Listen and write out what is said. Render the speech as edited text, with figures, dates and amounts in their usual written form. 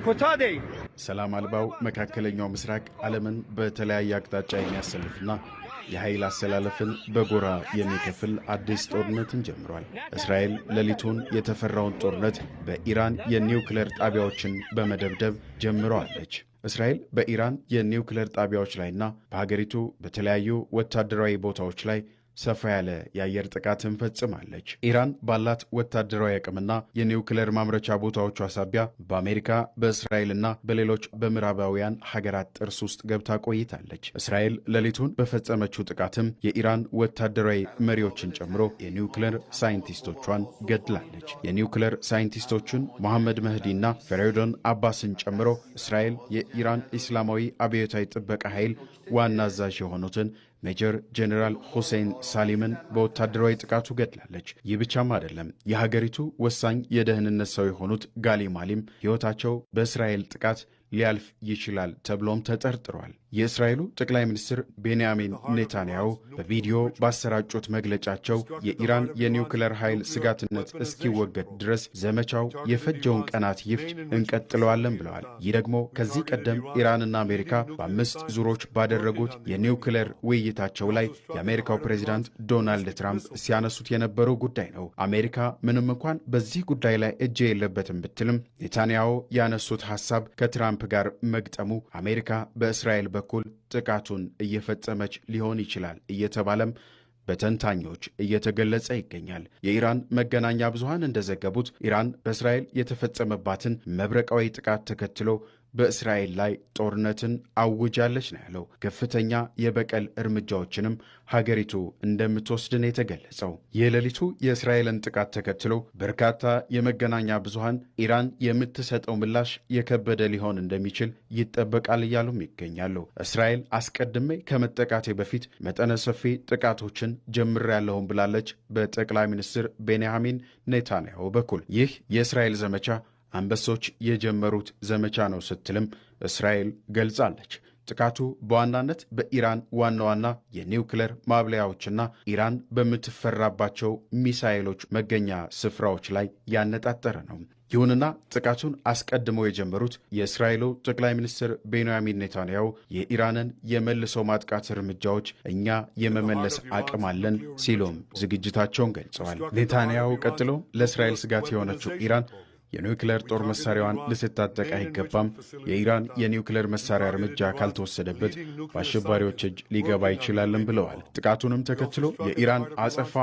ኮታዴ ሰላም አልባው መካከለኛው ምስራቅ ዓለምን በተለያየ አቅጣጫ የሚያሰልፍና የኃይል አሰላለፍን በጎራ የሚከፍል አዲስ ጦርነትን ጀምሯል። እስራኤል ሌሊቱን የተፈራውን ጦርነት በኢራን የኒውክሌር ጣቢያዎችን በመደብደብ ጀምረዋለች። እስራኤል በኢራን የኒውክሌር ጣቢያዎች ላይና በሀገሪቱ በተለያዩ ወታደራዊ ቦታዎች ላይ ሰፋ ያለ የአየር ጥቃትን ፈጽማለች። ኢራን ባላት ወታደራዊ አቅምና የኒውክሌር ማምረቻ ቦታዎቿ ሳቢያ በአሜሪካ በእስራኤልና በሌሎች በምዕራባውያን ሀገራት ጥርስ ውስጥ ገብታ ቆይታለች። እስራኤል ሌሊቱን በፈጸመችው ጥቃትም የኢራን ወታደራዊ መሪዎችን ጨምሮ የኒውክሌር ሳይንቲስቶቿን ገድላለች። የኒውክሌር ሳይንቲስቶቹን መሐመድ መህዲና ፈሬዶን አባስን ጨምሮ እስራኤል የኢራን ኢስላማዊ አብዮታዊ ጥበቃ ኃይል ዋና አዛዥ የሆኑትን ሜጀር ጄኔራል ሁሴን ሳሊምን በወታደራዊ ጥቃቱ ገድላለች። ይህ ብቻም አይደለም። የሀገሪቱ ወሳኝ የደህንነት ሰው የሆኑት ጋሊ ማሊም ሕይወታቸው በእስራኤል ጥቃት ሊያልፍ ይችላል ተብሎም ተጠርጥሯል። የእስራኤሉ ጠቅላይ ሚኒስትር ቤንያሚን ኔታንያሁ በቪዲዮ ባሰራጩት መግለጫቸው የኢራን የኒውክሌር ኃይል ስጋትነት እስኪወገድ ድረስ ዘመቻው የፈጀውን ቀናት ይፍጅ እንቀጥለዋለን ብለዋል። ይህ ደግሞ ከዚህ ቀደም ኢራንና አሜሪካ በ5 ዙሮች ባደረጉት የኒውክሌር ውይይታቸው ላይ የአሜሪካው ፕሬዚዳንት ዶናልድ ትራምፕ ሲያነሱት የነበረው ጉዳይ ነው። አሜሪካ ምንም እንኳን በዚህ ጉዳይ ላይ እጅ የለበትም ብትልም ኔታንያሁ ያነሱት ሐሳብ ከትራምፕ ጋር መግጠሙ አሜሪካ በእስራኤል በኩል ጥቃቱን እየፈጸመች ሊሆን ይችላል እየተባለም በተንታኞች እየተገለጸ ይገኛል። የኢራን መገናኛ ብዙሃን እንደዘገቡት ኢራን በእስራኤል የተፈጸመባትን መብረቃዊ ጥቃት ተከትሎ በእስራኤል ላይ ጦርነትን አውጃለች ነው ያለው። ከፍተኛ የበቀል እርምጃዎችንም ሀገሪቱ እንደምትወስድን የተገለጸው የሌሊቱ የእስራኤልን ጥቃት ተከትሎ በርካታ የመገናኛ ብዙሃን ኢራን የምትሰጠው ምላሽ የከበደ ሊሆን እንደሚችል ይጠበቃል እያሉም ይገኛሉ። እስራኤል አስቀድሜ ከመጠቃቴ በፊት መጠነ ሰፊ ጥቃቶችን ጀምሬያለሁም ብላለች በጠቅላይ ሚኒስትር ቤንያሚን ኔታንያሁ በኩል። ይህ የእስራኤል ዘመቻ አንበሶች የጀመሩት ዘመቻ ነው ስትልም እስራኤል ገልጻለች። ጥቃቱ በዋናነት በኢራን ዋና ዋና የኒውክሌር ማብለያዎችና ኢራን በምትፈራባቸው ሚሳኤሎች መገኛ ስፍራዎች ላይ ያነጣጠረ ነው። ይሁንና ጥቃቱን አስቀድመው የጀመሩት የእስራኤሉ ጠቅላይ ሚኒስትር ቤንያሚን ኔታንያሁ የኢራንን የመልሶ ማጥቃት እርምጃዎች እኛ የመመለስ አቅም አለን ሲሉም ዝግጅታቸውን ገልጸዋል። ኔታንያሁ ቀጥሎ ለእስራኤል ስጋት የሆነችው ኢራን የኒውክሌር ጦር መሳሪያዋን ልትታጠቅ አይገባም፣ የኢራን የኒውክሌር መሳሪያ እርምጃ ካልተወሰደበት በአሸባሪዎች እጅ ሊገባ ይችላልን ብለዋል። ጥቃቱንም ተከትሎ የኢራን አጸፋ